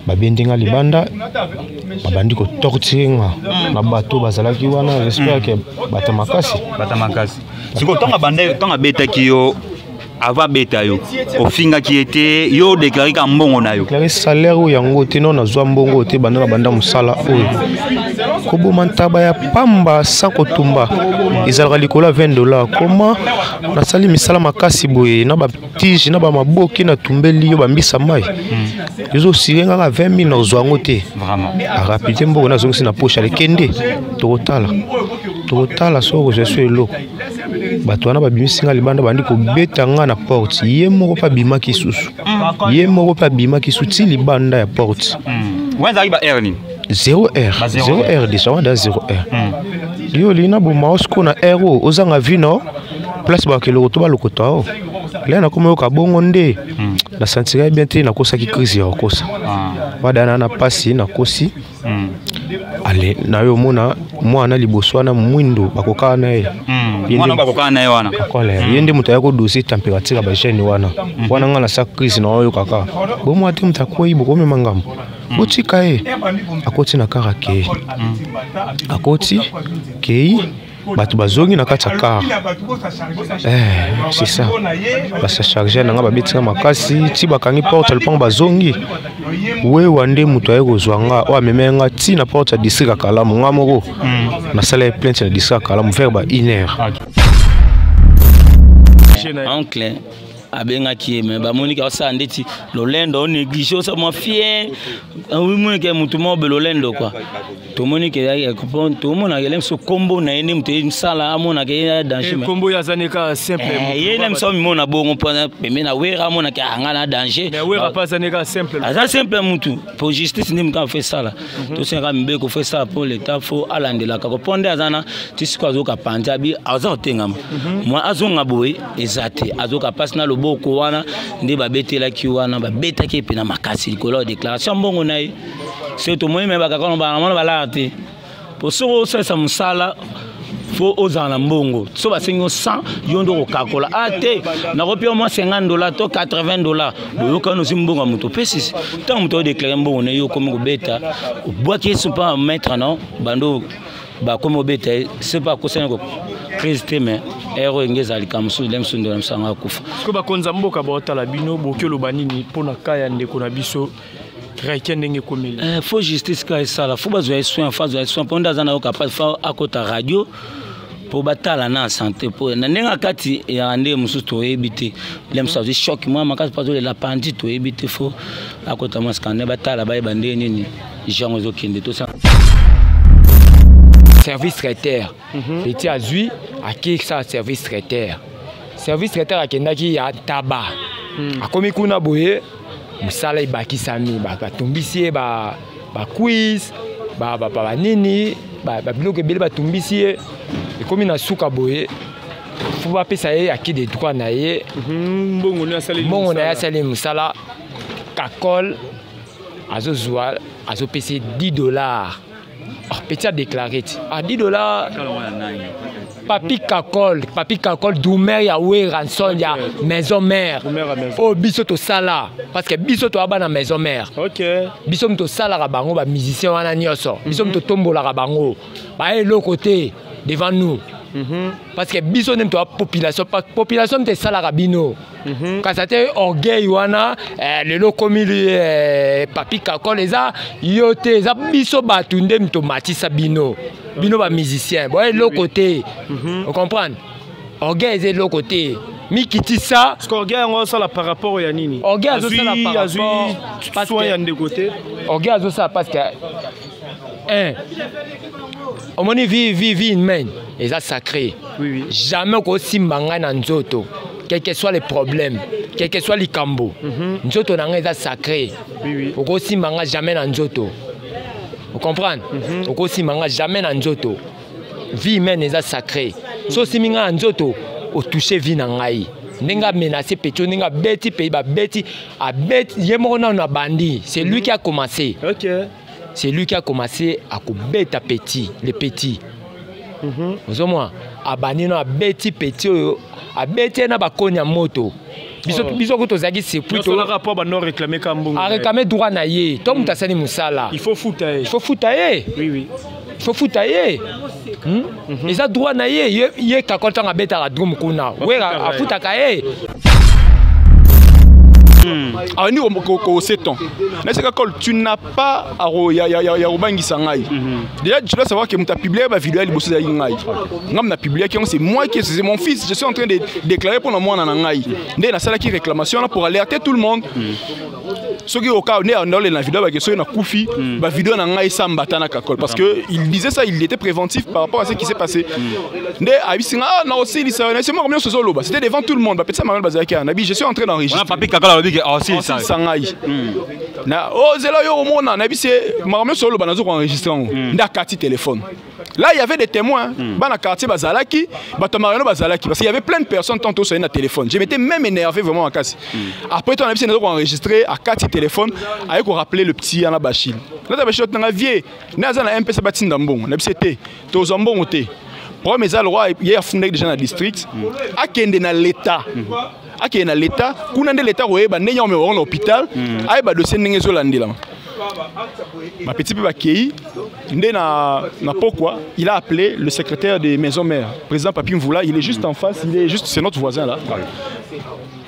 babendinga libanda babandi ko torturer na bato bazalaki wana j'espère que batamakasi siko tonga beta ki yo avant beta yo ofinga ki était yo déclaré ka mbongo na yo déclaré salaire ou yango te non nazwa mbongo te banda na banda musala oyo koboma ntaba ya pamba sans kotumba ezalaka likolo $20 comment nasali misala makasi boye na ba tige na ba maboki na tumbeli yo bambisa mai yozo sirenga ka 20 000 nazwa ngo te vraiment a rapide mbongo na zongi na poche ale kende totala soko je suis lo bato wana babimisinga libanda bandi kobeta nga na porte ye moko pa bimaki susu ye moko pa bimaki suti libanda ya porte wenza iba erni 0R déjà wanda 0R yo lina bo maosko na ero ozanga vino place ba kelo to ba lokotao là na komo ka bongo nde na sentira bien te na kosa ki crise ya kosa wadana na pasi na kosi ale na yo mona mwana liboso na mwindo bakoka na ye mwana bakoka na ye wana kola yende muta ya ko dossier température ba jeune wana nga na sa crise na yo kaka bo mo ati muta ko yibo ko memangam botika ye akoti na kara ke akoti kei batu bazongi na kati ya car c'est ça basa charger na nga babitika makasi ti bakangi porte lupango bazongi we wande mutu aye kozwanga o amemenga ti na porte ya district ya Kalamu nga moko na sala plainte na district ya Kalamu vers ba 1 heure oncle abenga ki me ba monika osa ndeti lolendo on néglige ça mo fier oui moi que mutu mo be lolendo quoi to monika ya comprendre to mona gelem so combo na ene mutu sala amona ke danger mais combo ya zaneka simple yene mso mona bongo pona peme na wera mona ke anga na danger mais wera pas zaneka simple ça simple mutu pour justice ni mutu fait ça là to senga mbe ko fait ça pour l'état faut alandela ka répondre azana tisiko azoka panja bi azotenga moi azonga boye ezate azoka passe na boko wana nde babetela ki wana babetaki pe na makasi likolo déclaration mbongo nayi c'est to moi me bakakona ba balate pour so ça musala faut ozana mbongo so basengo 100 yondo ko kakola ate na kopia au moins $50 to $80 boyoka no simbongo muto pesi tant muto déclarer mbongo na yo comme ko beta boaki so pas mettre non bando ba comme beta c'est pas ko sengo crise mais ero ingeza likamsu lemsundo na msanga kufa ko bakonza mboka botala bino bokelo banini pona kaya ndeko na biso rekendenge komeli faut justice ka sala faut bazo soin ponda zana yo capable fa akota radio pour batala na santé pour na nenga kati ya nde mususu to ebite lemsa choc moi makasi pas de la pandi to ebite faut akota mo scanner batala ba bande nini jango zo kende to ça service traiteur petit azui aki ça service traiteur akendaki ya taba akomi kuna boye musala ibaki sami batumbisi ba quiz ba nini ba biloko ebele batumbisi ekomi na suka boye faut ba pesa ye aki de droit na ye mbongo na asali musala kakol azozwa azopesi $10. Petit a déclaré $10. Papi Kakol Doumer ya we ranson ya maison mère. Oh bisoto sala parce que bisoto aba na maison mère. OK. Bisom to sala ka bango ba musicien wana nyoso. Bisom to tombola ka bango. Ba l'autre côté devant nous. Parce que biso nem to population te sala ka bino. Quand c'était orgueil wana le lokomi papi Kakol eza yote eza biso batunde mto matisa bino ba musicien bon l'autre côté on comprend orgueil c'est l'autre côté mikiti ça parce que orgueil on ça par rapport ya nini orgueil azo ça par rapport parce que ya de côté orgueil azo ça parce que on moni vie humaine et ça sacré jamais ko simbanga na nzoto quel que soit les problèmes, quel que soit les cambo, nzoto nanga est sacré. Oko simbanga jamais na nzoto. Vous comprenez? Oko simbanga jamais na nzoto. Vie humaine est sacré. So siminga nzoto o toucher vie na ngai. Nenga menacé pecho nenga beti pays ba beti a beti yemo na bandi. C'est lui qui a commencé. OK. C'est lui qui a commencé à beta petit, les petits. Vous moi, abani na beti petit a beti na bakonya moto. biso ko tozaki surpris to rapport ba non réclamer kambongo a réclamer droit na ye to muta sani musala il faut fouta oui il faut fouta ye ils a droit na ye ye kakolta nga beta la drum kuna we a fouta ka ye Ah, ni au 7 ans. Tu n'as pas à déjà, tu dois savoir que tu as publié ma vidéo. C'est moi qui c'est mon fils. Je suis en train de déclarer pour moi dans salle qui réclamation pour alerter tout le monde. Ce qui est au cas où on a la vidéo parce que il disait ça, il était préventif par rapport à ce qui s'est passé. C'était devant tout le monde. Je suis en train d'enregistrer. Na ozela yo omona na bise marame solo banazo ko enregistrer nda kati téléphone. Là il y avait des témoins bana quartier bazalaki bato mariano bazalaki parce qu'il y avait plein de personnes tantôt sur un téléphone. Je m'étais même énervé vraiment à kasi. Après toi on a bise nazo ko enregistrer à kati téléphone avec ko rappeler le petit ana Bachil. Na Bachil na vie na za na MP batinda mbongo na bise té to zambongo té. Pour mes alrois il y a fondé déjà dans district akende na l'état. Aki na l'état kuna nde l'état royeba ndenya o me hôpital ay ba dossier ndenge zolandela ma petit peu bakei ndé na pourquoi il a appelé le secrétaire des maisons mères président Papi Mvula, il est juste en face, il est juste c'est notre voisin là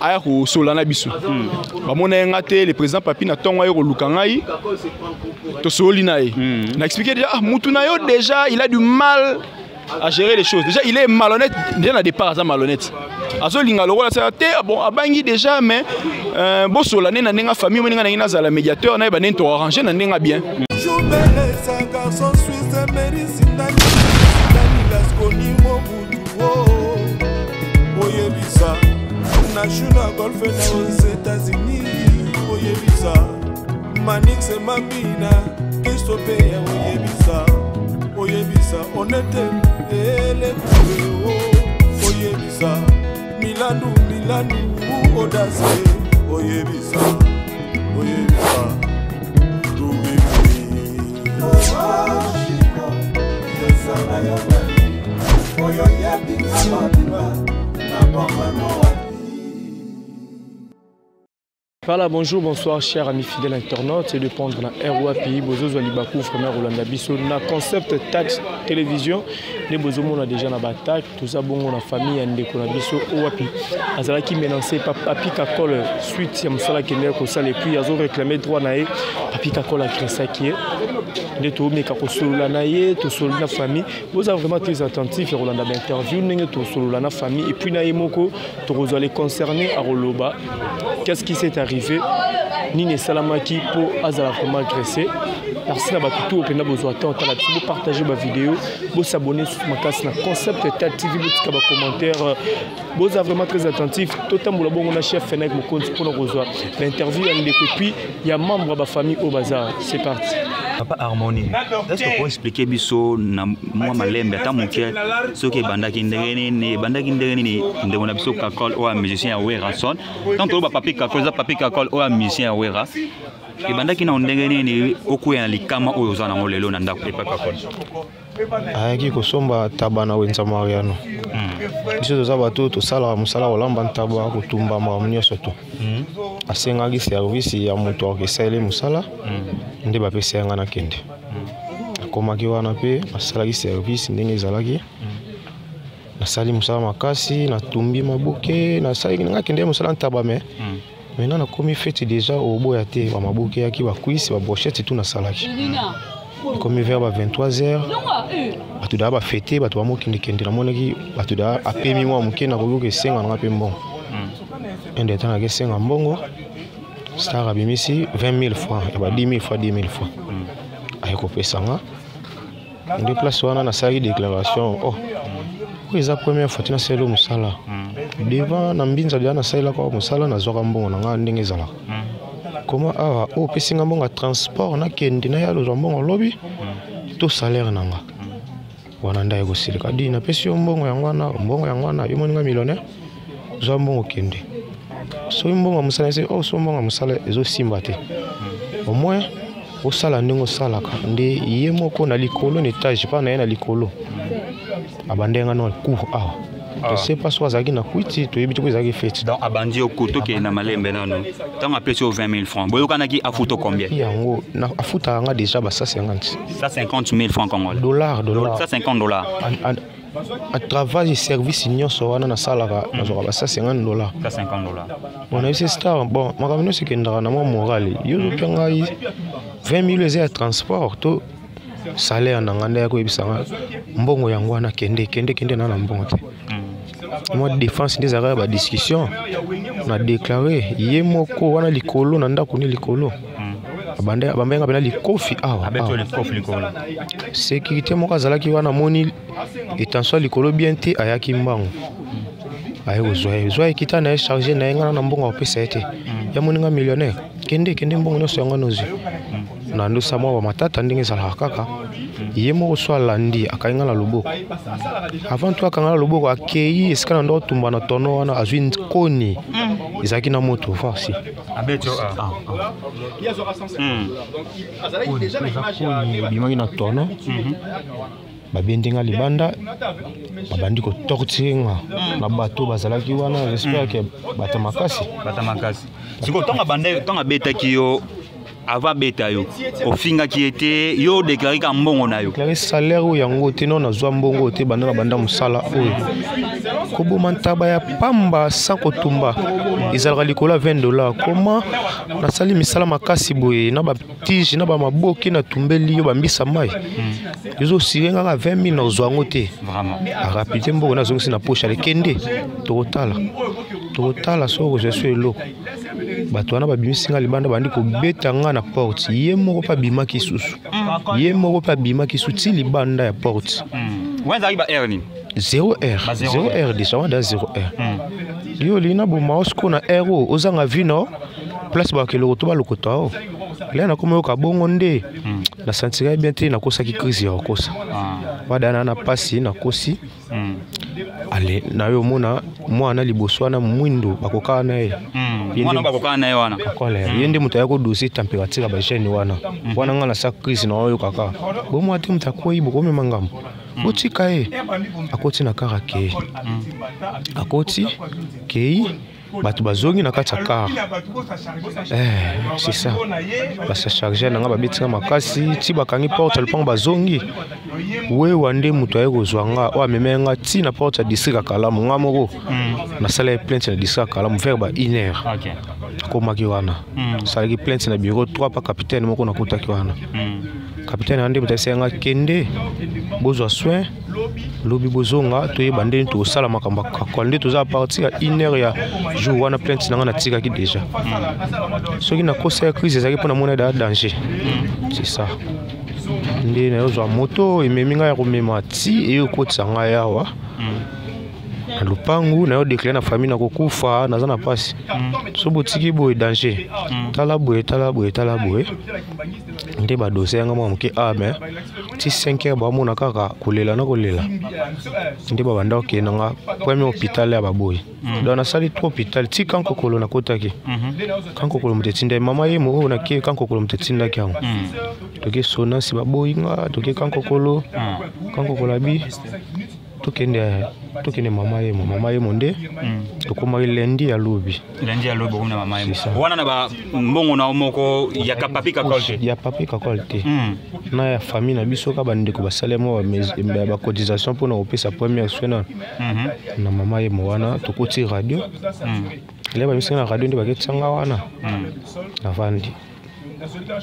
aya ko solana biso ba mona ngate le président Papi na tongo ayo lukangai to solina ye na expliquer déjà mutu na yo déjà il a du mal à gérer les choses. Déjà, il est malhonnête. Déjà, il a des parts malhonnêtes. Azo linga lo wala sa te bon abangi déjà mais bo solane na nenga famille mo ninga na za médiateur na ba nento arranger na nenga bien. National golf aux États-Unis, oyebisa. Manix et Mamina, Christophe oyebisa. Oyebisa, on était les oyebisa. Milanu, audace, oyebisa. Oyebisa, Voilà, bonjour, bonsoir, chers amis fidèles internautes. C'est de prendre dans ROA pays, Bozo Zolibakou, Frère Rolanda Bisso, na concept tax télévision. Les Bozo on a déjà na batak, tout ça bon, on a famille, on a des Bisso, Oapi. Azala qui menacé, Papi Kakol, suite, il y a Moussala qui est là, et puis ils ont réclamé droit naé, Papi Kakol a créé ça qui est. Les tout mais kako solo naé, tout solo na famille. Vous avez vraiment très attentif, Rolanda d'interview, n'engé tout solo na famille, et puis naé moko, tout vous allez concerner à Roloba. Qu'est-ce qui s'est arrivé? Nini Salamaki pour Azala vraiment agressé. Merci à tout le monde besoin de partager ma vidéo, de s'abonner sur ma chaîne Concept TV, de commentaire. Vous êtes vraiment très attentif. Tout le monde a chef Fenech mon compte pour nous rejoindre. L'interview et puis il y a membre de la famille au bazar. C'est parti. Papa Harmonie, est-ce que vous pouvez expliquer biso na moi malembe ata moké ce qui bandaki ndengeni ni bandaki ndengeni ndemo na biso Kakol o musicien ya Wera son tant to ba Papi Kakol o musicien ya Wera et bandaki na ndengeni ni okuya likama oyo za na ngolelo na ndako Papa Kakol ayaki kosomba tabana wenza Mariano biso toza bato tosala musala olamba ntaba kotumba makambo nyonso to asengaki service ya moto akesala musala nde bapesa yanga na kende akomaki wana pe asalaki service ndenge ezalaki nasali musala makasi natumbi mabuke nasali nga kende musala ntaba me maintenant nakomi fete déjà oboya te ba mabuke yaki ba cuisse ba brochette tout nasalaki comme vers 23h batu da ba fete batu ba mokindi kende na monaki batu da apemi mwa moke na koyoka esenga na pe mbongo ende tana ke senga mbongo star abimisi 20 000 francs et ba 10 000 fois 10 000 francs ayeko pesanga ende place wana na sali déclaration oh c'est la première fois tina selo musala devant na mbinza dia na sala ko musala na zoka mbongo na nga ndenge ezala comment ah oh pesinga mbongo transport na kende na ya lo mbongo lobi to salaire nanga wana ndaye ko silika di na pesi mbongo yango na yo moninga millionnaire zo mbongo kende so mbongo musala c'est oh so mbongo musala ezo simba te au moins au sala ndingo sala ka ndi yemo ko na likolo ni etage pa na yana likolo abandenga no cour ah Je sais pas si azaki na kwiti to yebiti ko ezaki fête. Donc abandi okuto ke na malembe nano. Tant appelé sur 20 000 francs. Boyokanaki afuto combien? Yango na afuta nga déjà ba 150. 150 000 francs congolais. $. 150 $. À travail et service nyonso wana na salaka na zoka ba 150 $. 150 $. Bon na c'est star bon makamino c'est kendra na mo moral. Yo penga 20 000 ezaya transport to salaire na nganda ya ko ebisanga mbongo yango wana kende na mbongo te. Moi défense des arabes ba discussion na déclarer yemoko wana likolo na ndako ni likolo. Abanda bambenga bena likofi awa. Abeto likofi likolo. Sécurité moko azalaki wana moni etention likolo bien te ayaki mbango. Aye ozwa ekita na charger na ngana na mbongo opesa ete. Ya moninga millionnaire. Kende mbongo nyonso yango nozi. Na ndo samwa wa matata ndenge ezalaka kaka. Ye moko so alandi akainga na loboko. Avant toi kanga na loboko akei esika na ndo tumba na tono wana azwi nkoni. Ezaki na moto farsi. Abeto bimaki na tono. Babendenga libanda babandi ko torturenga na bato bazalaki wana j'espère que batamakasi. Siko tonga betaki yo avant beta yo ofinga ki était yo déclaré ka mbongo na yo déclaré salaire ou yango te non nazwa mbongo te banda musala oyo koboma ntaba ya pamba sans kotumba ezalaka likolo $20. Comment nasali misala makasi boye na ba tige na ba maboki na tumbeli yo bambisa mai yozo sirenga ka 20 000 na zwango te vraiment rapide mbongo na zongi na poche alekende totala soko je suis loko bato wana babimisinga libanda bandi kobeta nga na porte ye moko pa bimaki susu ti libanda ya porte wenza ba erni 0R déjà wanda 0R yo lina boma osko na ero ozanga vino place ba keloko to ba lokota o lena komo ka bongo nde na sentira bien te na kosa ki crise ya kosa wadana na pasi na kosi ale na yo mona mwana liboso na mwindo bakoka na ye mwana bakoka na ye wana kole yende mutu yako dossier température ba jeune wana nga na sa crise na yo kaka bo mo ati mutu ko yibo ko memangam botika e akoti na kara ke akoti kei batu bazongi na kati ya car c'est ça basa charger na nga babitinga makasi ti bakangi porte le pont bazongi we wande mutu aye kozwanga o amemenga ti na porte ya district Kalamu nga moko na sala plainte na district Kalamu vers ba 1 heure akomaki wana salaki plainte na bureau 3 pa capitaine moko na kotaki wana capitaine ande mutu asenga kende bozwa soin lobi bozonga toyeba ndeni tosala makambo kakonde toza partir ya 1 heure ya jour wana plainte nanga natikaki déjà soki na kosa ya crise ezalaki mpona mona da danger c'est ça nde nayozwa moto ememi ngai ya komema ti eyokotisa ngai awa na lupangu nayo déclaré na famille na kokufa naza na pasi so botiki boye danger tala boye nde badossier yanga mwa moke mais ti 5 heures bamona kaka kolela nde babanda okende nga premier hôpital ya baboyi donc nasali 3 hôpital ti kankokolo nakotaki kankokolo moto etindaki mama ye mo oyo nake kankokolo moto etindaki yango toke sonasi baboyi nga toke kankokolo abi tokende mama ye monde tokomaki lundi ya lobi bokomna mama ye wana na ba mbongo na moko ya papi kakol te na ya famille na biso ka bandeko basalemo ba cotisation pour na opesa première soin na mama ye wana tokoti radio leba misinga na radio nde baketsanga wana avandi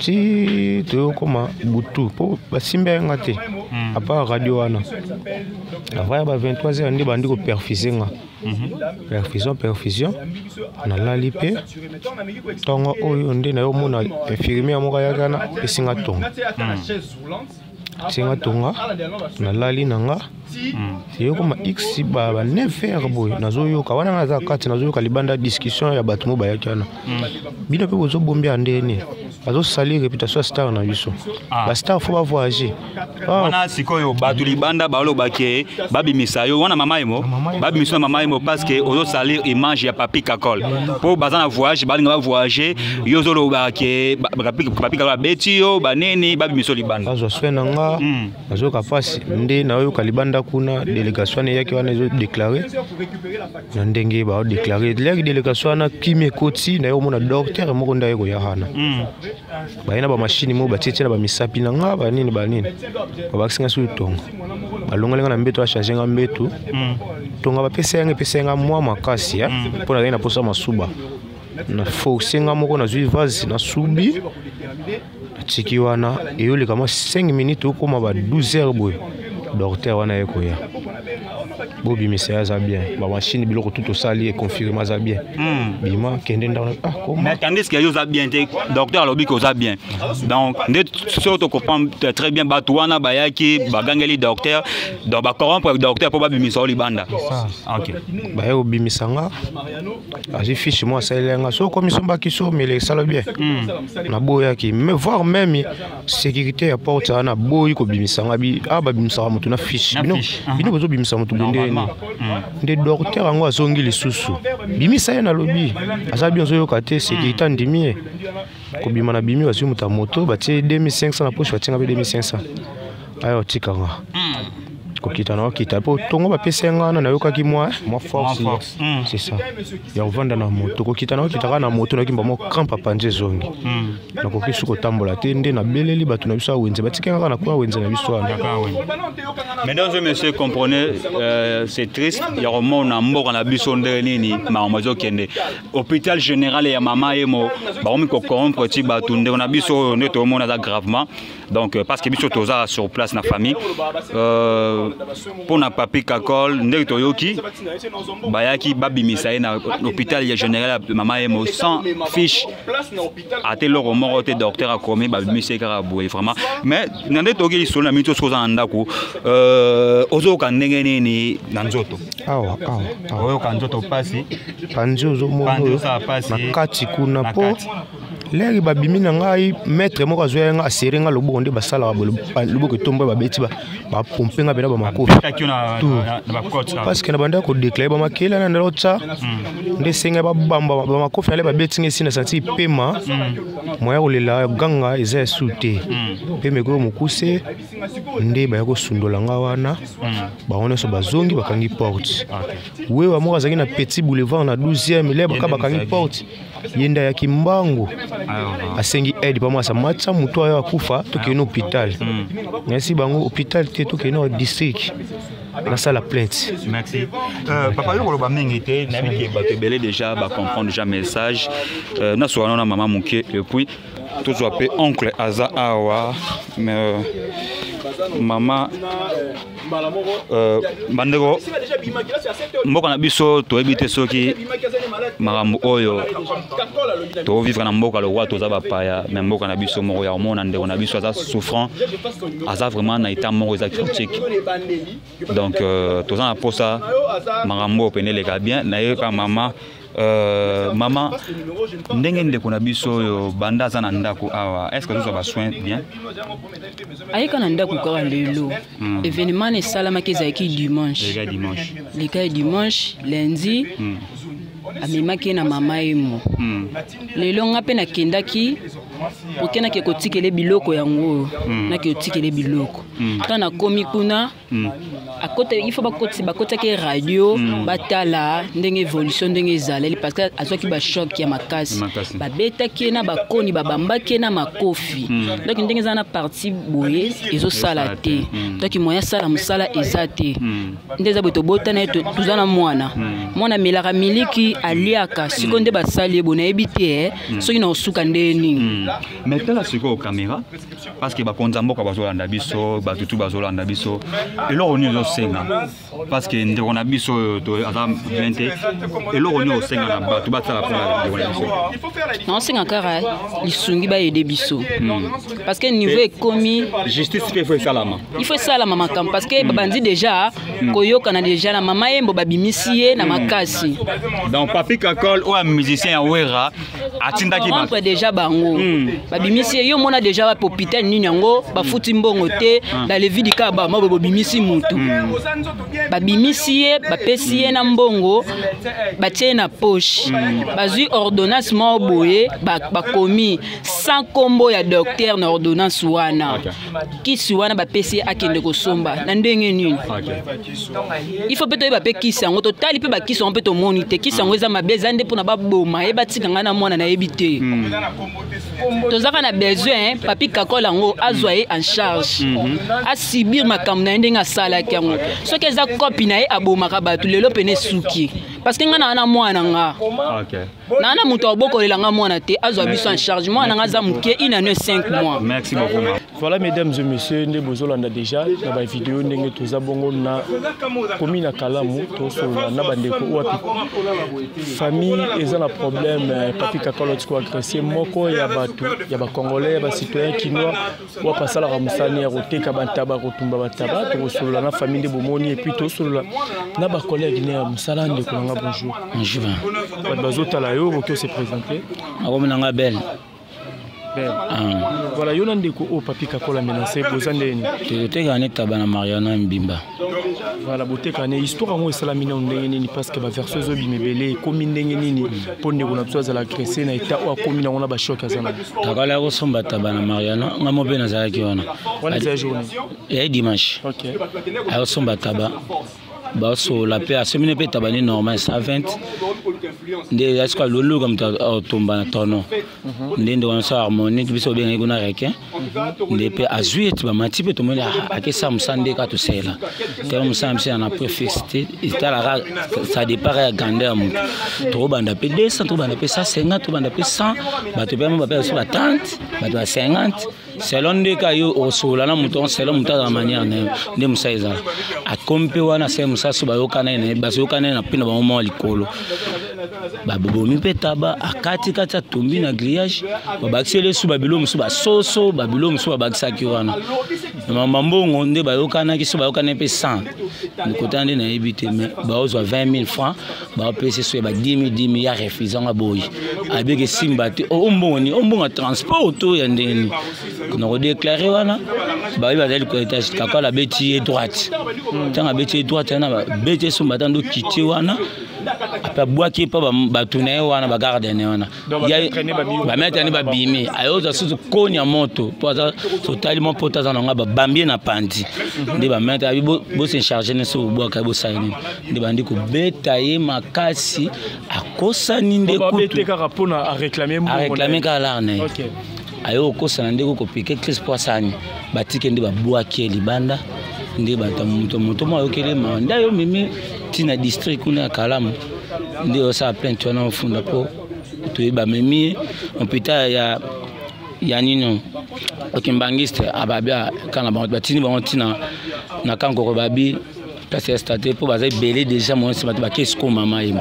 si tokoma butu po basimba nga te apa radio wana avaya ba 23h ndi bandi ko perfusion na lali pe tongo oyo nde na yo mona infirmière moko yakana esinga tonga na lali nanga yo koma x ba 9h boy nazoyoka wana naza kati nazoyoka libanda discussion ya bato mo bayakana bino pe bozo bombia ndeni bazo salir réputation star na biso ba star faut ba voyager wana sikoyo bato libanda balo bake babimisa yo wana mama emo babimisa mama emo parce que ozo salir image ya papi kakol po bazana voyage balinga ba voyager yo zolo bake papi kakol beti yo baneni babimisa libanda bazo swena nga nga nazoyoka pasi nde nayoka libanda kuna délégation eyaki wana ezodeklare na ndenge baodeklare leki délégation wana kimi ekoti nayomona docteur moko nde aye koya wana baye na bamashini mo batietie na bamisapi na nga banini babakisinga soki tongo balongolenga na mbeto achange nga mbeto tonga bapesa yango mwa makasi mpo nazali na posa masuba na force nga moko nazwi vase na subi natiki wana eyoleka mwa 5 minutes okoma ba 12 heures boye docteur wana ye koya bobimisa aza bien bamashine biloko tout osali econfirme aza bien bima kende ndana mais tandis que yoza bien te docteur alobi que oza bien donc nde surtout comprendre très bien bato wana bayaki bagangeli docteur donc bacorrompre docteur po babimisa o libanda ok baye obimisa nga azi fiche moi asalenga so komiso mbaki so mele sala bien na boyaki mais voir même sécurité ya porte ana boyi kobimisa nga bi babimisa mutu na fiche bino bozo bimisa mutu bende nde docteur ango azongi lisusu bimisa ye na lobi aza bien ozoyoka te sécurité ndimi kobima na bimi wasi muta moto batie 2500 na poche batinga be 2500 ayo tikanga kokita na okita po tongo bapesa nga na yokaki moi force c'est ça ya ovanda na moto kokita na okita na moto na kimba mo crampa panje zongi na kokisu kotambola te nde na beleli bato na biso wenze batikanga na kwa wenze na biso wana. Mesdames et messieurs, comprenez, c'est triste. Il y a un monde en mort en abysso de nini, maamazo kende. Hôpital général et mama emo, baromi ko corrompre ti batunde on abysso ne tout le monde a gravement. Donc parce que biso toza sur place na famille. Pour na papi kakol ndeki toyoki bayaki babimisa na hôpital général mama emo sans fiche. Ate loro moko te docteur a commis babimisa karabou vraiment. Mais ndeki toki li sona mito soza ndako. Ozoka ndenge nini na nzoto oyo kanzoto pasi panzi ozomona na kati kuna po leki babimi na ngai maître moko azwa nga asere nga loboko nde basalaka loboko etombo babeti bapompe nga bena bamakofi parce que na banda kodeklare bamakela na ndalotsa nde senga babamba bamakofi nale babeti nga esi na santi pema moya kolela ganga eza esu te pema ekoyo mokuse nde baya kosundola nga wana bango nyonso bazongi bakangi porte wewa moko azalaki na petit boulevard na 12e ile bakangi porte yenda ya kimbangu asengi aide pa mwasa matsa mutu ayo akufa tokene hôpital ngasi bango hôpital te tokene district na sala plainte. Merci. Papa yo koloba mingi te na biki bato belé déjà ba comprendre déjà message na so na maman muke et puis tout soit pe oncle aza awa mais maman bandego mboka na biso to ebite soki marambo oyo to vivre na mboka lo wa to za bapaya mais mboka na biso moko ya mona ndeko na biso aza souffrant aza vraiment na état moko za critique donc to za na posa marambo penele ka bien na yo ka maman maman ndenge ndeko na biso yo banda za na ndako awa est-ce que vous avez soin bien ayeka na ndako kwa lelo événement ne salama ke zaiki dimanche les gars dimanche lundi amemaki na mama emo lelo nga pe na kendaki okena ke kotikele biloko yango na ke kotikele biloko kana komi kuna akote il faut bakota ke radio batala ndenge évolution ndenge ezaleli parce que azoki ba choc ya makasi babeta ke na bakoni babambaki na makofi donc ndenge zana partie boye ezo sala te donc moya sala musala ezate ndeza boto botana tuzana mwana melaka miliki aliaka sikonde basali ebona ebite soki na osuka ndeni mais tala siko au caméra parce que bakonza mboka bazolanda biso batutu bazolanda biso eloko ni osenga parce que ndeko na biso to ata 20 eloko ni osenga na batu batala pona biso non senga kara lisungi ba aider biso parce que niveau ekomi justice il faut salama makam parce que babandi déjà koyoka na déjà na mama yembo babimisiye na makasi donc papi kakol ou un musicien wera atindaki ba déjà bango babimisiye yo mona déjà ba hôpital nini yango ba futi mbongo te dans les vies du kaba ma babimisi mutu babimisi ye bapesi ye na mbongo batie na poche bazwi ordonnance moko boye bakomi sans kombo ya docteur na ordonnance wana kisi wana bapesi ye akende kosomba na ndenge nini il faut mpe toyeba mpe kisi yango totali mpe bakisi yango mpe tomoni te kisi yango eza mabe eza nde mpona baboma ye batika ngai na mwana nayebi te tozaka na besoin papi kakola yango azwa ye en charge asibir makambo na ye ndenge asalaki yango soki eza kopi na ye abomaka bato lelo pene esuki parce que ngai na wana mwana nga na na moto abokolela nga mwana te azwa biso en charge mwana nga aza moke 1 année 5 mois. Merci beaucoup. Voilà mesdames et messieurs, nde bozolanda déjà na ba vidéo ndenge toza bongo na commune Kalamu tosola na bandeko wapi famille eza na problème papi kakolo tiko agressé moko ya bato ya ba congolais ba citoyens kinois wa pasala ka musani ya koteka bantaba kotumba bataba tosola na famille de bomoni et puis tosola na ba collègue ne ya musala ndeko nga bonjour. Bonjour. Ba bazotala yo boko se présenter. Akomenanga belle. Voilà, il y a un papi qui a menacé. Tu as tabana Mariana Mbimba. Voilà, histoire parce que la verseuse est comme pour nous la agresser, na commune on a choc à ça. Takala ressemble tabana Mariana, on a mobile na zaki wana. Quelle journée? Et dimanche. OK. Elle ressemble taba. Baso la paix à semaine peut tabani normal 120. Ndé est-ce que lolo comme tomba na tono. Ndé ndo sa harmonie biso bien ngona requin. Ndé pe azuit ba mati pe to mona akesa musande ka to sela. Tellement musamsi ana préfixé itala ça départ à grandeur mu. To banda pe 200 to banda pe 150 to banda pe 100 ba to pe mo ba pe so 30 ba to 50 selon de kayo o sola na muton selon muta da manière ne musaiza. A kompe wana se musaso ba yokana ne ba yokana na pina ba mo likolo. Ba bobomi pe taba akati kata tombi na grillage ba baxele su ba bilo musu ba soso ba bilo musu ba baxaki wana mama mbongo nde ba yokana ki su ba yokana pe 100 ni kotande na ebité mais ba ozwa 20 000 francs ba pese su ba 10 000 ya refusant aboyi abeke simba te o mbongo transport to ya ndeni na ko déclarer wana ba ba dali ko étage kakola beti droite tanga beti droite na ba beti su batando kiti wana apa boaki pa batune wana ba garden wana ba metani ba bimi ayoza susu konya moto poza totalement potaza nga ba bambie na pandi ndi ba meta bo se charger ne so boaka bo saini ndi bandi ko beta ye makasi akosa ninde ko beta ka rapona a réclamer ka larne OK ayo kosa ndeko ko piquer Chris Poissani batike ndi ba boaki libanda ndi ba moto mo yokele ma ndayo mimi tina district kuna Kalamu ndio sa plainte wana mfunda po tuiba mimi hôpital ya nino okimbangiste ababia kana batini bantina na kanko ko babi place ya state po bazai belé déjà mon se ba kesko mama yimo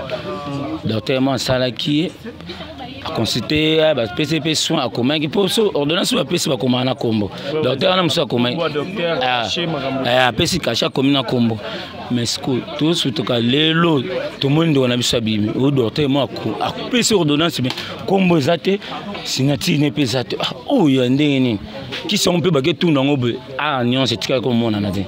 docteur mo sala ki a consulté ba PCP soin a commun qui pour ordonnance ba PC ba komana kombo docteur na musa commun PC kacha commune na kombo mais ce que tout ce que lelo tout le monde on a biso bimi o docteur mo a PC ordonnance mais kombo zate sinati ne pesate oh ya ndeni qui sont peu ba ke tout nango be ah nyon c'est tika comme mona na te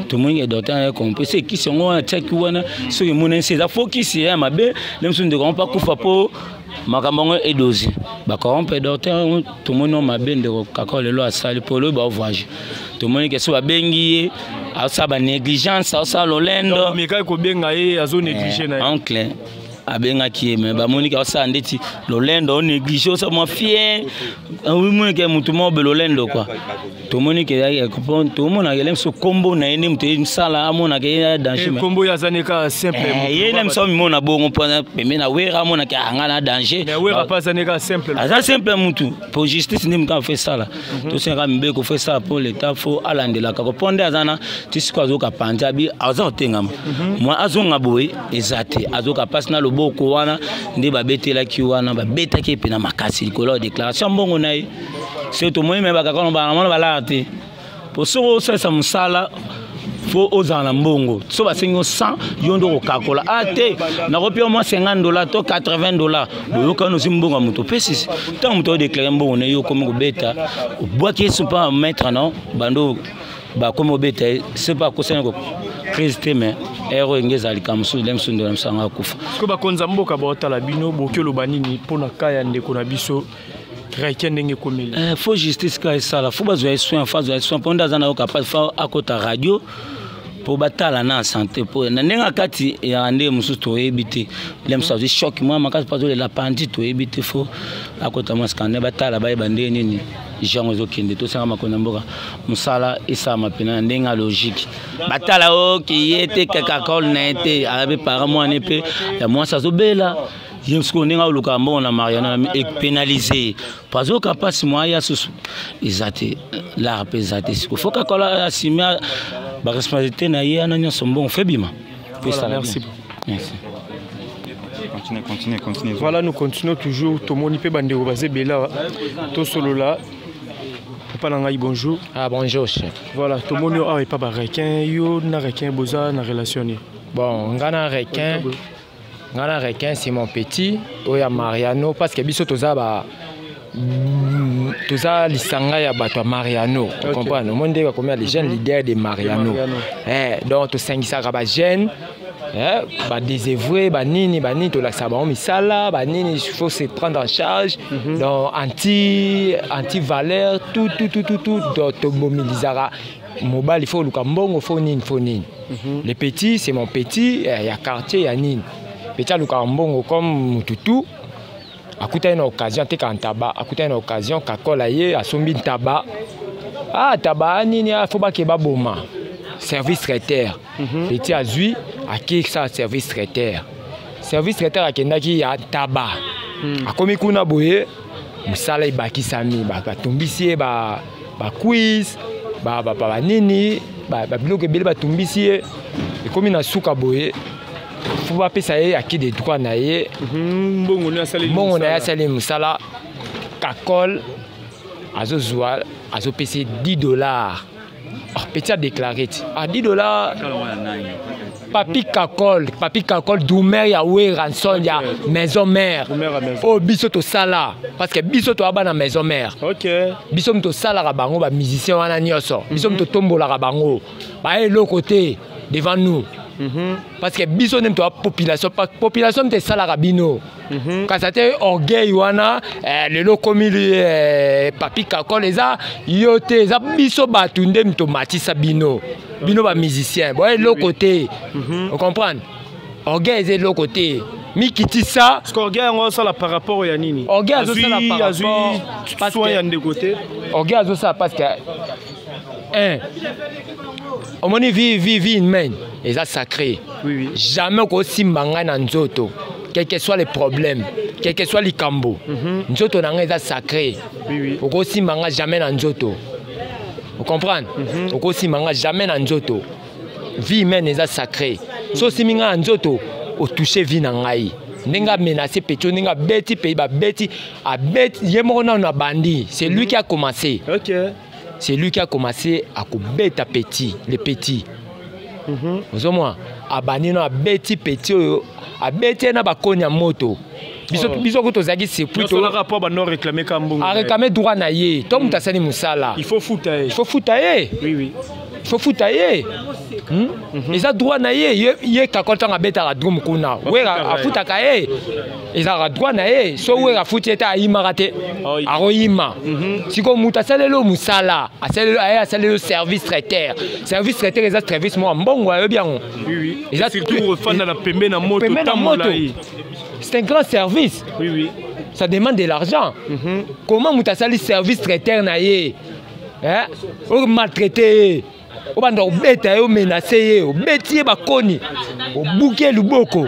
tout le monde est docteur compris c'est qui sont on check wana so mon c'est ça faut qui c'est mabe même si on ne pas kufa po makambo edozi ba corrompre docteur tout le monde mabe ndeko kakola lo asali polo ba voyage tout le monde que so ba bengi asa ba négligence asa lolendo mais ka ko benga ye azo négliger na oncle abenga ki me ba monika asa ndeti lolendo négligé asa mo fier oui moi que mutu mo be lolendo quoi tout le monde que tout le monde a l'aime so combo na ene mutu msala amona ke danger combo ya zaneka simple ye nem so mi mona bongo pona peme na wera amona ke anga na danger mais wera pas zaneka simple ça simple mutu pour justice ndim ka fait ça là to senga mbe ko fait ça pour l'état faut alandela ka ko ponde azana tisiko azoka panja bi azo tengama moi azonga boy ezate azoka passe na loboko wana ndi babetela ki wana babeta ke pena makasi likolo déclaration bongo nayi c'est tout moi même bakakona bala te pour ça musala faut ozana mbongo so basengo 100 yondo ko kakola ate na ko pio mo $50 to $80 boyoka no simbongo muto pesi tant muto déclarer mbongo ne yo comme ko beta boaki super mettre non bando ba comme beta c'est pas ko surprise te mais ero engeza likamso lemso ndo msanga kufa ko ba konza mboka ba otala bino bokelo banini pona kaya ndeko na biso faut justice ka esala faut bazwa soin ponda zana yo capable fa akota radio pour batala na santé pour na nenga kati ya ande musu to ebité lemso je choc moi makasi pas la pandit to ebité faut akota maskane batala ba bande nini jango zo kende to sanga makona mboka musala isa mapena ndenga logique batala o ki yete kakakol na ete arabe para moi ne pe ya moi ça zo bela Yemsko ninga uluka mbona na Mariana pénalisé parce que capable moi ya sous izate la pesate il faut que la simia ba responsabilité na ye na nyonso bon fait bima. Merci. Continuez. Voilà, nous continuons toujours tomoni pe bande obase bela to solo là. Bonjour. Ah bonjour chef. Voilà, tomoni a pas ba requin yo na requin boza na relation ni. Bon, ngana requin Ngana requin c'est mon petit oya Mariano parce que biso toza lisanga ya bato Mariano vous comprenez le monde va combien les jeunes leaders de Mariano donc to sangisa ba jeunes ba désavoué ba nini to la sabon misala ba nini il faut se prendre en charge donc anti valeur tout to mobilisera mobile il faut lukambongo faut nini les petits c'est mon petit il y a quartier il y a nini petit lukambongo comme mututu akuta une occasion te kantaba akuta une occasion kakola ye asombi taba taba nini faut ba ke ba boma service traiteur petit azui aki ça service traiteur akendaki ya taba akomi kuna boye musala ibaki sami ba tumbisi ba quiz ba nini ba bloque bele ba tumbisi ekomi na suka boye faut pas payer à qui des droits naïe bon on a salé musala kakol azo zoal azo payer $10 petit a déclaré $10 papi kakol doumer ya we ranson ya maison mère oh biso to sala parce que biso to aba na maison mère biso to sala ka bango ba musicien wana nyoso biso to tombola ka bango ba l'autre côté devant nous parce que biso nem to population te sala rabino quand ça te orgueil wana le lokomi papi kakol eza yote eza biso batunde mto matisa bino ba musicien bon l'autre côté on comprend orgueil est l'autre côté mikiti ça parce qu'orgueil on ça par rapport ya nini orgueil azo ça par rapport parce que de côté orgueil azo ça parce que on moni vie humaine et ça sacré jamais ko simbanga na nzoto quel que soit les problèmes quel que soit les cambo nzoto na nga sacré ko simbanga jamais na nzoto vous comprenez ko simbanga jamais na nzoto vie humaine est sacré so siminga nzoto o toucher vie na ngai nenga menacer peto nenga beti pays ba beti a beti yemo na bandi c'est lui qui a commencé c'est lui qui a commencé à bêta petit les petits vous moi abani na beti petit a beti na ba konya moto biso ko tozaki c'est plutôt le rapport ba non réclamer kambongo a réclamer droit na ye to mutasani musala il faut foutailler oui il faut foutailler ils a droit na ye kakota nga beta la drum kuna we a futaka ye ils a droit na ye so we a futeta ayima rate aroyima siko mutasalelo musala asalelo service traiteur ils a service moi mbongo ayo bien oui ils a surtout refanda la pembe na moto tamola c'est un grand service ça demande de l'argent comment mutasali service traiteur na ye ou maltraiter au bande obeta yo menacer yo beti ba koni au bouquet luboko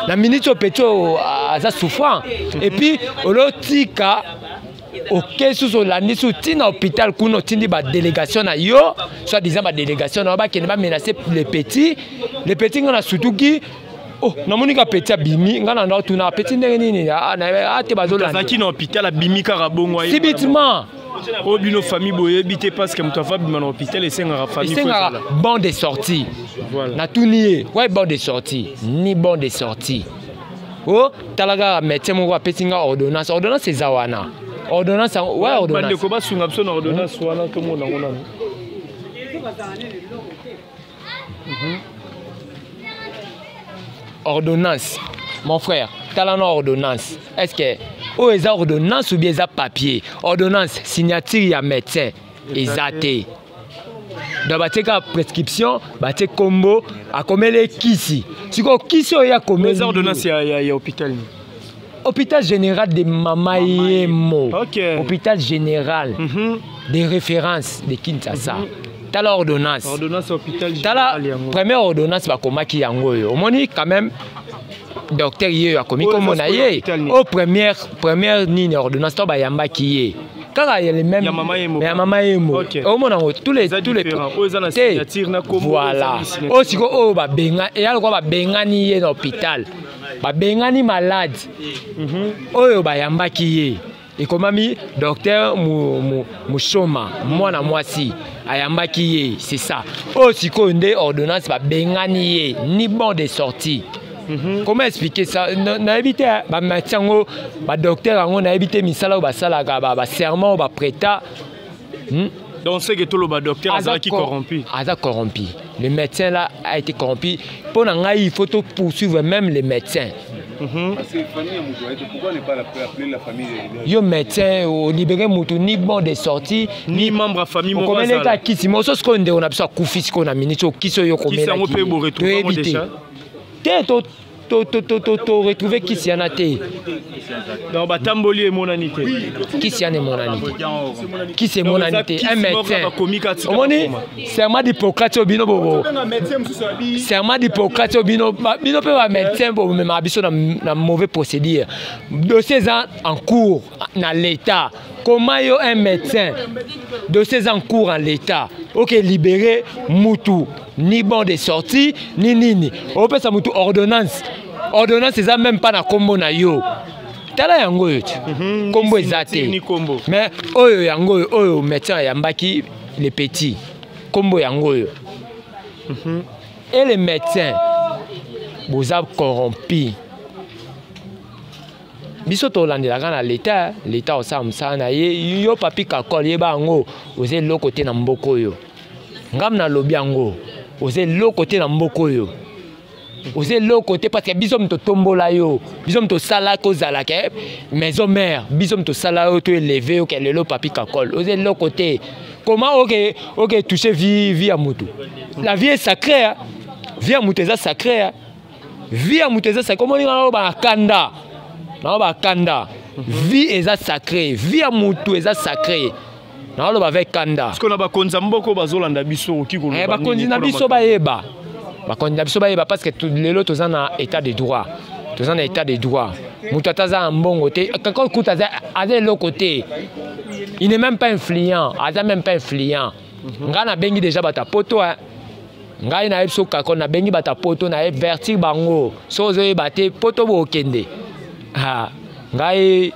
la minute peto aza souffrant et puis olotika OK sous la ni sous tina hôpital kuno tindi ba délégation na yo soit disant ba délégation na ba kene ba menacer les petits ngana sutuki oh na monika petit abimi ngana na tuna petit nini na te bazola zaki na hôpital abimi karabongo subitement au bino famille boye bité parce que mutu va bima na hôpital et senga famille bon de sortie voilà na tout nié ouais bon de sortie ni bon de sortie oh talaga médecin mo va petinga ordonnance c'est zawana ordonnance ouais ordonnance bande ko ba sunga biso na ordonnance wana to mo na ngona Ordonnance. Mon frère, tu as ordonnance. Est-ce que oh, ils ont ordonnance ou bien ils ont papier? Ordonnance, signature, il y a médecin. Ils ont. Donc, il y a prescription, il y a combo, à combien les kisi. Si vous avez a combien les ordonnances, il y a hôpital. Hôpital général de Mamaïemo. Ok. Hôpital général des références de Kinshasa. Tu as l'ordonnance. Ordonnance hôpital général. Tu as la première ordonnance, qui est au moins quand même. Docteur yé a commis comme on a yé. Au première ni ordonnance to ba yamba qui est. Quand il y a les mêmes il y a mama emo. Au moins tous les voilà. Au siko o ba benga et algo ba benga ni yé dans l'hôpital. Ba benga ni malade. Oyo ba yamba qui est. Et comme mi docteur Mushoma moi na moi si ayamba qui est c'est ça. Au siko ndé ordonnance ba benga ni yé ni bon de sortie. Comment expliquer ça? On a évité, les docteurs, on a évité misala ou basala, serment ou prêta. Donc c'est que tout le docteur a été corrompu. Corrompu. Le médecin là a été corrompu. Pour nous, il faut poursuivre même les médecins. Pourquoi ne pas appeler la famille? Yo médecin au libéré moutou ni bon de sortie ni membre de la famille. Comment les cas qui si moi ce qu'on on a besoin koufi ce qu'on a mis qui sont yo comme qui on peut retrouver déjà. Retrouver qui s'y en a été. Non, bah Tamboli est mon anité. Qui s'y en est mon anité? Qui c'est mon anité? Un médecin. Serment d'Hippocrate au bino bobo. Serment d'Hippocrate au bino. Bino peut un médecin pour me m'abisso dans mauvais procédure. Dossiers en cours dans l'État. Comment yo un médecin? Dossiers en cours en l'État. Ok, libéré, moutou. Ni bon de sortie, ni. On peut ça moutou ordonnance. Ordonnance, c'est ça même pas dans combo na yo. Tala yango yo. Combo exacté. Mais oyo yango oyo médecin yambaki les petits. Combo yango yo. Et les médecins, vous avez corrompu. Biso to landela kana l'État au samsa na ye yo papi kakol ye bango oze lo côté na mboko yo. Ngam na lobi yango. Oze lo côté na mboko yo. Oze lo côté parce que bisom to tombola yo. Bisom to sala ko zala ke maison mère. Bisom to sala yo to élevé que le lo papi kakol. Oze lo côté. Comment OK toucher vie à mutu. La vie est sacrée. Hein? Vie à mutu est sacrée. Hein? Vie à mutu est sacrée. Comment on va kanda? Non ba kanda. Vie est sacrée. Vie à mutu est sacrée. Non lo ba avec kanda. Parce qu'on a ba konza mboko bazolanda biso ki ko. Ba konza biso ba yeba. Ba konza biso ba yeba parce que les autres sont en état de droit. Tous sont en état de droit. Mutu taza mbongo te. Quand kuta à l'autre côté. Il n'est même pas influent. Il n'est même pas influent. Ngana bengi déjà bata poto hein. Ngai na biso ka na bengi bata poto na verti bango. Sozo bate poto bo kende. Ah, ngai,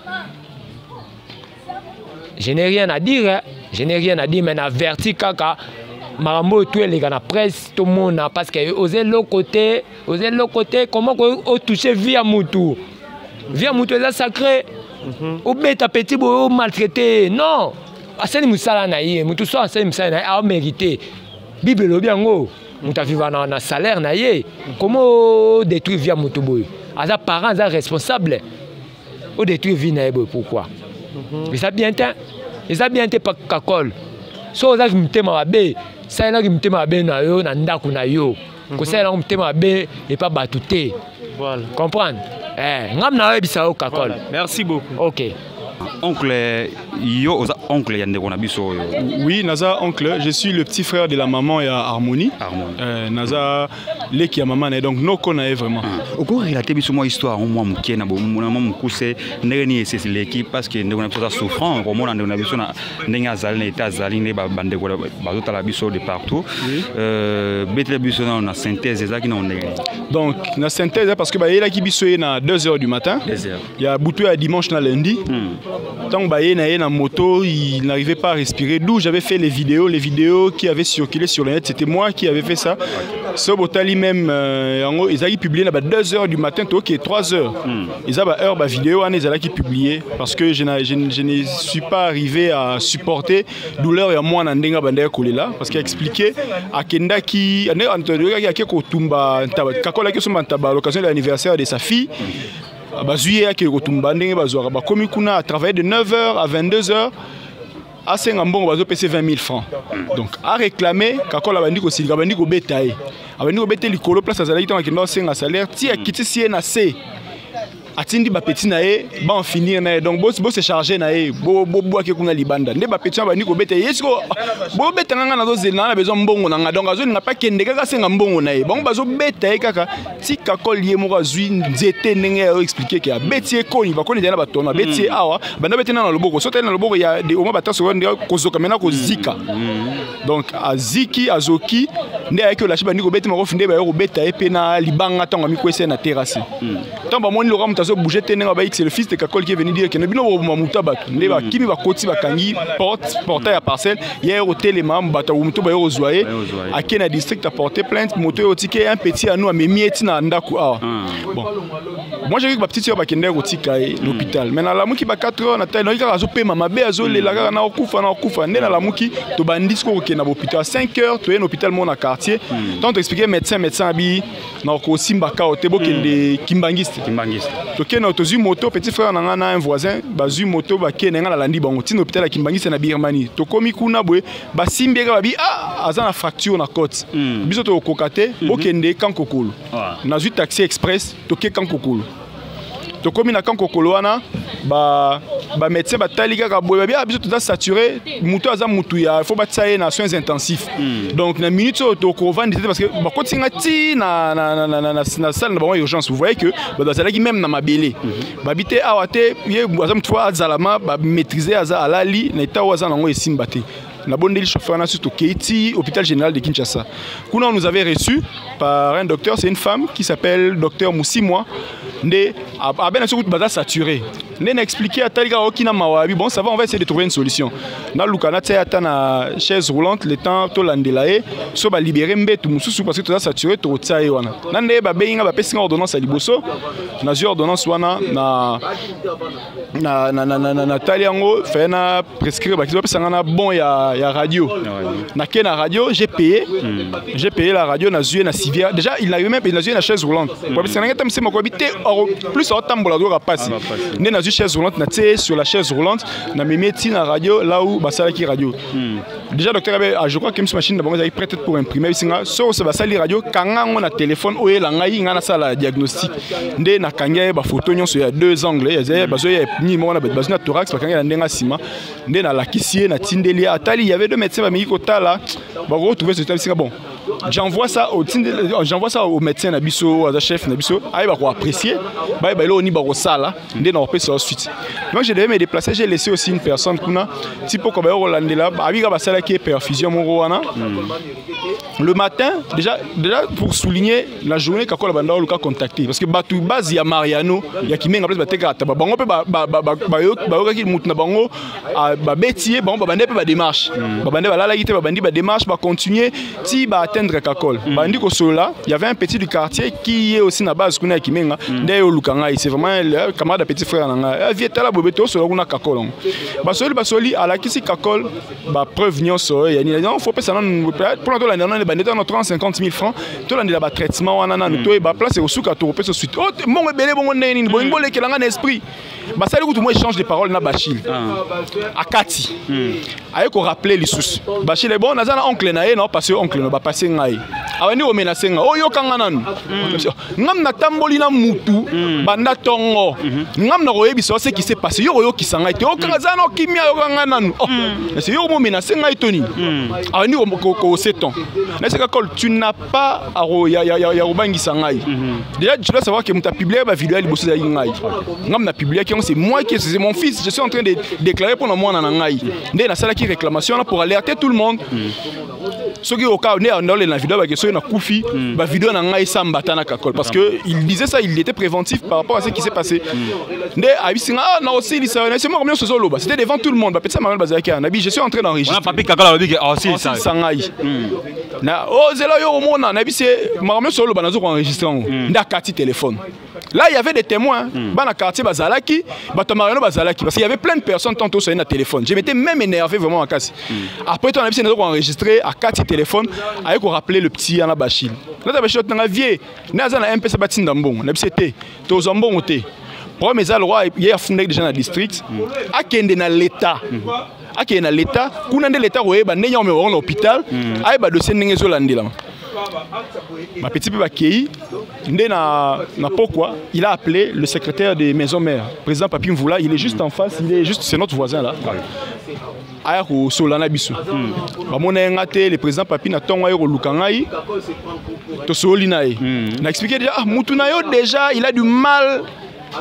je n'ai rien à dire, hein. Je n'ai rien à dire, mais averti kaka, marambo tout les gars na presse tout le monde parce que oser l'autre côté, comment on toucher via mutu est sacré, ou bête petit beau maltraité, non, asani musala na yé, mutu so asani musala na yé, a mérité, Bible lo biango, mutu vivre na salaire na yé, comment détruire via mutu boy. Les parents sont responsables. Au détruire vie naïbe pourquoi? Mais ça bien été. Et ça bien été pas kakol. So ça qui me téma babé, ça là qui me téma babé na yo na ndaku na yo. Ko ça là me téma babé et pas batouté. Voilà. Comprendre? Ngam na bisa o kakol. Merci beaucoup. OK. Oncle, yo oncle yande kona biso yo. Oui, naza oncle, je suis le petit frère de la maman et Harmonie. Naza leki ya maman et donc no kona vraiment. Oko relater biso moi histoire moi mukie na bo maman mukuse ndeni c'est l'équipe parce que ndeko na biso souffrant comme on ndeko na biso na ndenga zali na état zali ne ba bande ko ba zota la biso de partout. Betle biso na synthèse ezaki na ndenge. Donc na synthèse parce que ba yela ki biso na 2h du matin. 2h. Il y a boutou à dimanche na lundi. Tant que na moto, il n'arrivait pas à respirer. D'où j'avais fait les vidéos qui avaient circulé sur le net. C'était moi qui avais fait ça. Ce Botali même, ils avaient publié à 2h du matin, ok, 3h. Ils avaient une vidéo, ils avaient publié parce que je ne suis pas arrivé à supporter douleur et à moi n'andinga bandaya kolela parce qu'il a expliqué à Kenda qui a l'occasion de l'anniversaire de sa fille. À travailler de 9h à 22h à Sengambon, on va payer 20 000 francs. Donc, à réclamer, quand la bandit aussi, la bandit au bétail. La bandit au bétail, le place à salaire, qui a un salaire, qui a quitté CNAC. Atindi ba petit nae ba en finir nae donc bo se charger nae bo ke kuna libanda nde ba petit ba ni ko bete yesko bo bete nganga na zo zela na besoin mbongo na donc azo na pa kende kaka senga mbongo nae bon bazo bete kaka tika kolie mo azui nzete ndenge o expliquer que betie ko ni ba ko ni na ba tona betie awa banda bete na loboko sote na loboko ya de o ma bata so ndenge ko zoka mena ko zika donc aziki azoki nde ayeke lâcher ba ni ko bete ma ko finde ba yo bete e pe na libanga tango mi ko ese na terrasse tant ba moni lo so bouger tenenga ba c'est le fils de Kakol qui est venu dire que nebino bo mamuta batu ne ba kimi ba koti ba kangi portail à parcelle hier au télémam bata muto ba yo zoyer à Kena district a porté plainte moto yo tiké un petit à nous a memi etina ndaku ah bon moi j'ai vu que ma petite sœur ba kender au tika l'hôpital mais na la muki ba 4h na taille no ika zo pe mama be azo le la na okufa ne na la muki to bandis ko ke na hôpital 5h to en hôpital mon na quartier tant expliquer médecin bi na ko simba ka o tebo kende kimbangiste toke na tozu moto petit frère na un voisin bazu moto ba kenenga la landi bango tin hôpital ya Kimbangisi na Birmanie to komi kuna boye ba simbeka ba bi azana fracture na côte biso to kokate bokende kankokolo na zu taxi express toke kankokolo to komi na kankokolo wana ba médecin ba tali kaka boye ba biso to saturé muto aza mutu ya faut ba tsaye na soins intensifs donc na minute to ko vendre parce que ba kotinga ti na salle na urgence vous voyez que ba zalaki même na mabele ba bité awate ye azam twa azalama ba maîtriser aza alali na itawa za nango esimba te la bonne délit chauffeur na surtout Keiti hôpital général de Kinshasa. Kuna on nous avait reçu par un docteur, c'est une femme qui s'appelle docteur Moussimwa. Ndé a ben sur baza saturé. Ndé n'a expliqué à Taliga okina mawabi bon ça va on va essayer de trouver une solution. Na lukana tsa ata na chaise roulante le temps to landelae so ba libérer mbetu mususu parce que to saturé to tsaye wana. Na ndé ba beinga ba pesinga ordonnance à liboso. Na zu ordonnance wana na taliango fait na prescrire ba kizo pesanga na bon ya radio. Na kena radio j'ai payé la radio na zu na civière. Déjà il n'avait même pas na chaise roulante. Ba pesanga ngata msema ko bité plus au tambola doit passer. Né na chaise roulante na tse sur la chaise roulante na mimeti na radio là où basala qui radio. Déjà docteur je crois que cette machine d'abord est prête pour imprimer singa so ça basali radio kanga on a téléphone o la ngai ngana sala diagnostic. Ndé na kanga ba photo nyon sur 2 angles ya bazo ya ni mo na bazina thorax ba kanga ndenga sima. Ndé na la kisie na tindeli atali il y avait 2 médecins ba miko tala ba retrouver ce singa bon. J'envoie ça au médecin Nabiso, au chef Nabiso, il va apprécier, il va au niveau sala, il va faire suite. Donc je devais me déplacer, j'ai laissé aussi une personne type comme Hollande là, avec la salle qui est perfusion Moroana. Le matin, déjà pour souligner la journée quand la bande a contacté, parce que Batu base il y a Mariano, il y a qui met en place Bategata, bango peut qui moutna bango, bétier, bango bande peut démarche, bande va la guité, bande va démarche, va continuer, si va atteindre Kakol. Bandi ko sola, il y avait un petit du quartier qui est aussi na base kuna qui menga, d'ailleurs Lukanga, c'est vraiment le camarade petit frère nanga. Vieta la bobeto sola kuna Kakol. Basoli à la kisi Kakol, ba preuve nyonso, yani non faut pas ça non pour la dernière bande dans 350 000 francs, tout l'année là traitement wana nous to ba place au souka to pe so suite. Oh mon belé bon neni, bon ngole ke langa esprit. Basali ko tout moi échange de paroles na Bachil. Akati. Aye ko rappeler les sous. Bachil est bon, nazana oncle na non parce que oncle no ba passer ngai. Awani o menacer nga. Oh yo kanga nan. Ngam na tamboli na mutu banda tongo. Ngam na royebi so ce qui s'est passé. Yo ki sanga te. O kanga zana kimia yo kanga nan. Oh. C'est yo mo menacer ngai toni. Awani ko seton. Na c'est que tu n'as pas ya obangi sangai. Déjà tu dois savoir que muta publier ba vidéo liboso ya ngai. Ngam na publier c'est moi qui c'est mon fils, je suis en train de déclarer pour moi na ngai. Ndé na sala ki réclamation là pour alerter tout le monde. Ce qui est au cas où on a la vidéo avec ceux qui ont koufi, la vidéo n'a pas sans batana kakol parce que il disait ça, il était préventif par rapport à ce qui s'est passé. Ne abisinga non aussi il s'est c'est moi combien ce solo c'était devant tout le monde. Peut-être ça m'a bazaki anabi je suis en train d'enregistrer. On a papi kakol a dit que aussi ça. Sangai. Na oh zelo yo mona anabi c'est moi combien solo banazo enregistrer. Nda kati téléphone. Là, il y avait des témoins. Dans le quartier Bazalaki, Bazalaki. Parce qu'il y avait plein de personnes tantôt sur un téléphone. Je m'étais même énervé vraiment à Kassi. Après, on a enregistré à 4 téléphones avec rappeler le petit Anna Bachil. Là, Bachil, on a vu, on a un peu de Ndambon. On a vu, tous en bon côté. Pour mes allois, il y a fondé déjà dans le district. À Kende dans l'État. À Kende dans l'État. Quand on a l'État, on a un hôpital. À dossier Nengezolandé là. Ma petite Bakei, il a appelé le secrétaire des maisons mères, président Papi Mvoula, il est juste en face, c'est notre voisin là. Aya ko solana biso. Ba mona ngate le président Papi na tonga yo lukangai. To solina e. Na expliqué déjà mutuna yo déjà, il a du mal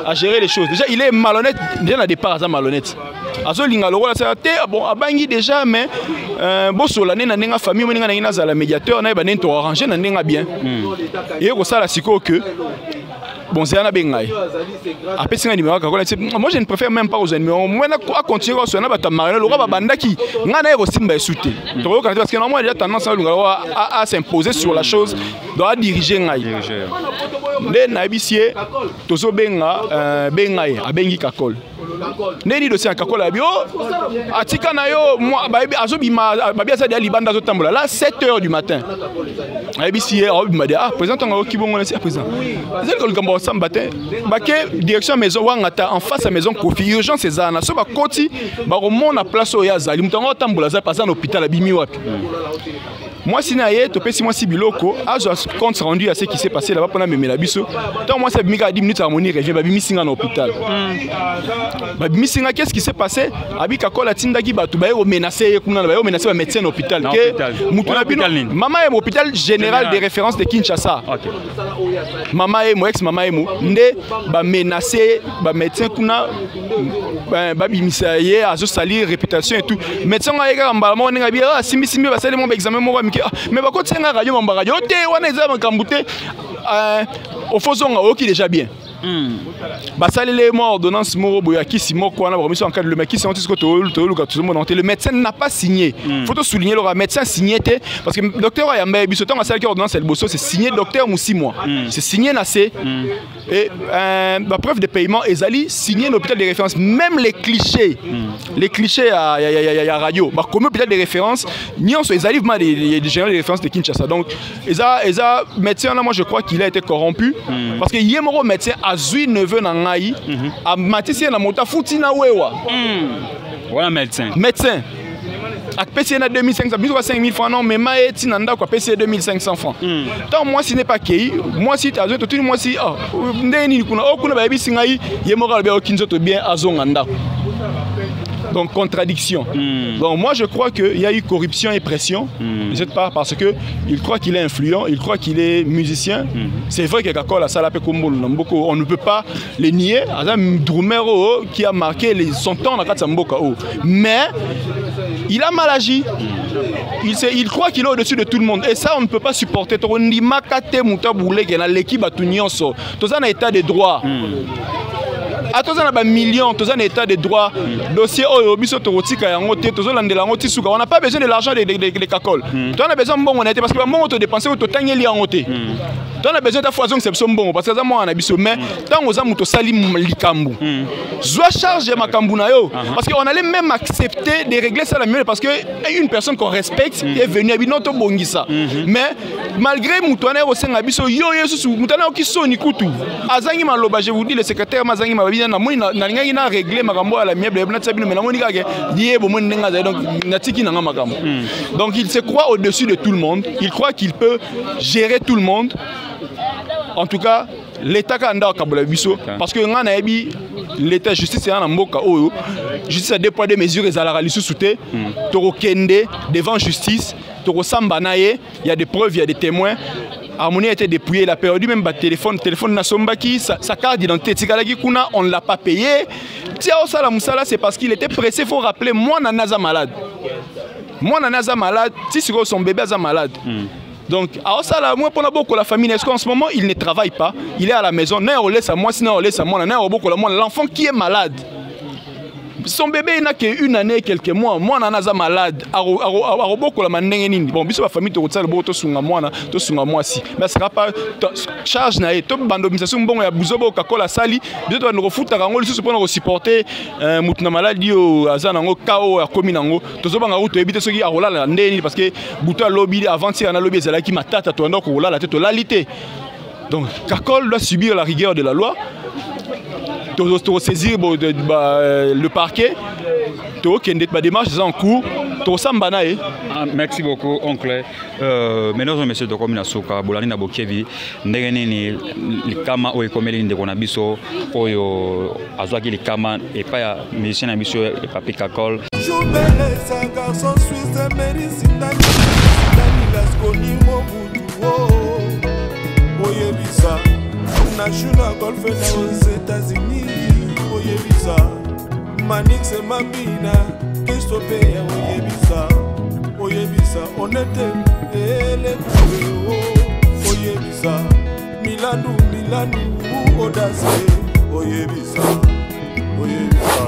à gérer les choses. Déjà il est malhonnête, déjà na départ ça malhonnête. Azo linga lo wala ça bon abangi déjà mais bo solane na nenga famille moninga na ina za la médiateur na ba nento arranger na nenga bien. Et ko sala siko que bon c'est un bengai. Après c'est un numéro moi je ne préfère même pas aux numéros. Moi à continuer sur na bata marina lo ba bandaki ngana eko simba esute. To parce que normalement il y a tendance à s'imposer sur la chose, doit diriger ngai. Ne na bisie tozo benga bengai abengi kakol. Neni dossier kakol abio atika na yo moi azo bima babia ça dia libanda zo tambola là 7h du matin. Abisie m'a dit président on ki bongo na si président. C'est le gambo sambatin baké direction maison wangata en face à maison Kofi urgence ezana so ba koti ba romona place o ya zali mutango tambola za passer dans l'hôpital abimi wapi. Moi si naye to pesi moi si biloko azo compte rendu à ce qui s'est passé là-bas pendant memela biso. Tant moi c'est bimika 10 minutes harmonie revient ba bimisinga dans l'hôpital. Ba bimisinga qu'est-ce qui s'est passé? Abika kola tindaki batu ba yo menacer kuna ba yo menacer ba médecin hôpital que mutuna bino maman est hôpital général de référence de Kinshasa. Maman est mo ex maman est mo ndé ba menacer ba médecin kuna ba bimisa ye azo salir réputation et tout. Médecin nga yeka mbala mo nga bia simbi ba sale mon examen mo mais par contre c'est un radio mon radio te wana eza makambute au fond on qui déjà bien ordonnance le médecin n'a pas signé. Il faut souligner le médecin signé parce que le docteur a ordonnance c'est signé docteur ou 6 mois. C'est signé Nassé et la preuve de paiement Ezali signé l'hôpital de référence. Même les clichés à radio, comme hôpital de référence, ni on Ezali des généraux de référence de Kinshasa. Donc Eza médecin là moi je crois qu'il a été corrompu parce que Yemoro médecin azui neveu na ngai a matisi na mota futi na wewa voilà médecin a payé 2500 biso 5000 francs non mais maé tinanda quoi payé 2500 francs tant moi si n'est pas kei moi si azo to tuni moi si ndeni kuna okuna ba bisi ngai yemora ba okinzo to bien azonga ndako. Donc contradiction. Donc moi je crois qu'il y a eu corruption et pression de cette part parce que il croit qu'il est influent, il croit qu'il est musicien. C'est vrai que Kakol a ça la on ne peut pas le nier. Drumero qui a marqué son temps dans Katsamboka. Mais il a mal agi. Il croit qu'il est au-dessus de tout le monde et ça on ne peut pas supporter. On dit makate mutaboule qui est dans l'équipe à tout nyonso. Tout ça un état de droit. À tous on a millions, tous un état de droit, dossier obiso torotika yango te, tous on la ngoti suka. On n'a pas besoin de l'argent des Kakol. On a besoin de bon honnêteté parce que bon on te dépenser au tangeli en ngote. On a besoin de foison c'est bon parce que ça moi on a biso mais tant aux amuto salim likambu. Zoa charge makambu na yo parce qu'on allait même accepter de régler ça la mieux parce que une personne qu'on respecte est venue abi noto bongisa. Mais malgré mutwana au senga biso yo yesu mutana okisoni kutu. Azangi maloba je vous dis le secrétaire mazangi mababi na moni na linga na régler makambo à la mieux na tsabino mais na moni kake dié bo moni nga donc natiki na makambo. Donc il se croit au-dessus de tout le monde, il croit qu'il peut gérer tout le monde. En tout cas, l'État kanda kabula biso parce que ngana ebi l'État justice en mboka oyo justice a déployé des mesures et à la lisuté toro kende devant justice toro samba naye il y a des preuves il y a des témoins. Harmonie a été dépouillée, il a perdu même le téléphone Nasombaki, sa carte d'identité Tikalaki Kuna, on ne l'a pas payé. Tia Osala Moussala, c'est parce qu'il était pressé, il faut rappeler, moi Nanaza malade. Moi, je malade. Si son bébé est malade. Donc, alors ça, là, moi, pour la famille, est-ce qu'en ce moment, il ne travaille pas? Il est à la maison. Non, on laisse à moi, sinon on laisse à moi. L'enfant qui est malade. Son bébé n'a qu'une année, quelques mois. Moi, on est malade. Bon, la famille, tu as moi si. Mais ce sera pas charge. Tu as bandomisation, bon, il y a besoin de la sali. Tu dois nous refouler, tu dois supporter la maladie, le chaos, la commune. Tu dois éviter ce qui a roulé parce que Bouta lobby avant, il y a un lobby qui m'a tata, tu as la tête de l'alité. Donc, Kakol doit subir la rigueur de la loi. Tu saisir le parquet, tu as des démarches en cours, tu as merci beaucoup, oncle. Maintenant, monsieur de commune Souka, Bolani Nabokevi, Negeni, les Kama, ou les communes de Konabiso, ou Azwaki, les Kama, et pas musicien Nabiso, et Papi Kakol. National golf aux États-Unis, Oyebisa, Manix et Mambina, Christophe, Oyebisa, on était les Oyebisa, Milano, Audace, Oyebisa, Oyebisa,